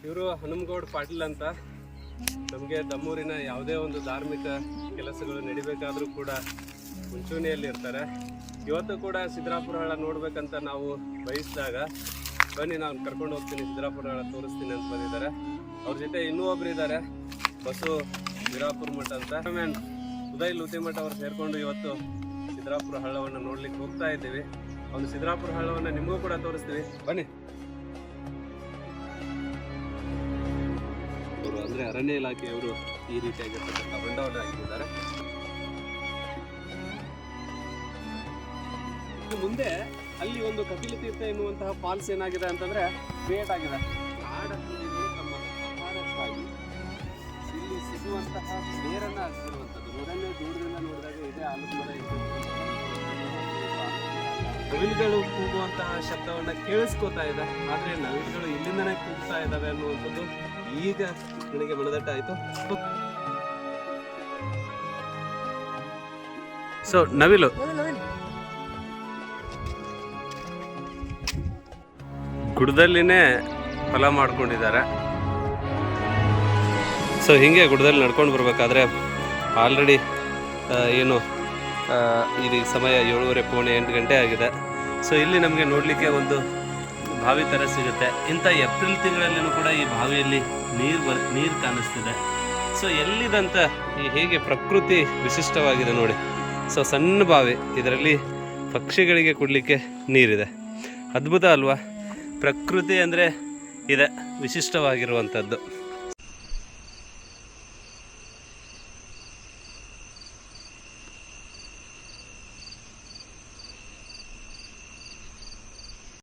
ಇವರು ಹನುಮಗೌಡ ಪಾಟೀಲ್ ಅಂತ. ನಮಗೆ ದಮ್ಮೂರಿನ ಯಾವುದೇ ಒಂದು ಧಾರ್ಮಿಕ ಕೆಲಸಗಳು ನಡಿಬೇಕಾದ್ರೂ ಕೂಡ ಮುಂಚೂಣಿಯಲ್ಲಿ ಇರ್ತಾರೆ. ಇವತ್ತು ಕೂಡ ಸಿದ್ದರಾಪುರ ಹಳ್ಳ ನೋಡ್ಬೇಕಂತ ನಾವು ಬಯಸಿದಾಗ ಬನ್ನಿ ನಾನು ಕರ್ಕೊಂಡು ಹೋಗ್ತೀನಿ, ಸಿದ್ದರಾಪುರ ಹಳ್ಳ ತೋರಿಸ್ತೀನಿ ಅಂತ ಬಂದಿದ್ದಾರೆ. ಅವ್ರ ಜೊತೆ ಇನ್ನೂ ಒಬ್ರು ಇದ್ದಾರೆ, ಬಸು ವೀರಾಪುರ ಮಠ ಅಂತ. ಉದಯ್ ಲೂತಿಮಠ ಅವರು ಸೇರ್ಕೊಂಡು ಇವತ್ತು ಸಿದ್ದರಾಪುರ ಹಳ್ಳವನ್ನು ನೋಡ್ಲಿಕ್ಕೆ ಹೋಗ್ತಾ ಇದ್ದೀವಿ. ಒಂದು ಸಿದ್ದರಾಪುರ ಹಳ್ಳವನ್ನು ನಿಮಗೂ ಕೂಡ ತೋರಿಸ್ತೀವಿ, ಬನ್ನಿ. ಅಂದ್ರೆ ಅರಣ್ಯ ಇಲಾಖೆಯವರು ಈ ರೀತಿಯಾಗಿರ್ತಕ್ಕಂಥ ಬಂಡವಾಳ ಹಾಕಿದ್ದಾರೆ. ಮುಂದೆ ಅಲ್ಲಿ ಒಂದು ಕಪಿಲ ತೀರ್ಥ ಎನ್ನುವಂತಹ ಫಾಲ್ಸ್ ಏನಾಗಿದೆ ಅಂತಂದ್ರೆ ಕ್ರಿಯೇಟ್ ಆಗಿದೆ. ನಾಡಹಳ್ಳಿಗಳು ತಮ್ಮ ಆಹಾರಕ್ಕಾಗಿ ಇಲ್ಲಿ ಸಿಗುವಂತಹ ಬೇರನ್ನ ಹಚ್ಚಿರುವಂಥದ್ದು. ನೋಡಲ್ಲೇ ದೂರದಿಂದ ನೋಡಿದಾಗ ಇದೇ ಆಲದ ಮರ ನವಿಲುಗಳು ಕೂಗುವಂತಹ ಶಬ್ದವನ್ನ ಕೇಳಿಸ್ಕೋತಾ ಇದೆ. ಆದ್ರೆ ನವಿಲುಗಳು ಇಲ್ಲಿಂದನೇ ಕೂಗ್ತಾ ಇದ್ದಾವೆ ಅನ್ನುವಂಥದ್ದು ಈಗ ನನಗೆ ಮನದಟ್ಟ ಆಯ್ತು. ಸೊ ನವಿಲು ಗುಡ್ಡದಲ್ಲಿನೇ ಫಲ ಮಾಡ್ಕೊಂಡಿದ್ದಾರೆ. ಸೊ ಹೀಗೆ ಗುಡ್ಡದಲ್ಲಿ ನಡ್ಕೊಂಡು ಬರ್ಬೇಕಾದ್ರೆ ಆಲ್ರೆಡಿ ಏನು ಇದು ಸಮಯ 7:15 ಗಂಟೆ ಆಗಿದೆ. ಸೊ ಇಲ್ಲಿ ನಮಗೆ ನೋಡಲಿಕ್ಕೆ ಒಂದು ಬಾವಿ ಥರ ಸಿಗುತ್ತೆ. ಇಂಥ ಏಪ್ರಿಲ್ ತಿಂಗಳಲ್ಲಿನೂ ಕೂಡ ಈ ಬಾವಿಯಲ್ಲಿ ನೀರು ಕಾಣಿಸ್ತಿದೆ. ಸೊ ಎಲ್ಲಿದಂತ ಈ ಹೇಗೆ ಪ್ರಕೃತಿ ವಿಶಿಷ್ಟವಾಗಿದೆ ನೋಡಿ. ಸೊ ಸಣ್ಣ ಬಾವಿ, ಇದರಲ್ಲಿ ಪಕ್ಷಿಗಳಿಗೆ ಕುಡಲಿಕ್ಕೆ ನೀರಿದೆ. ಅದ್ಭುತ ಅಲ್ವಾ? ಪ್ರಕೃತಿ ಅಂದರೆ ಇದೆ ವಿಶಿಷ್ಟವಾಗಿರುವಂಥದ್ದು.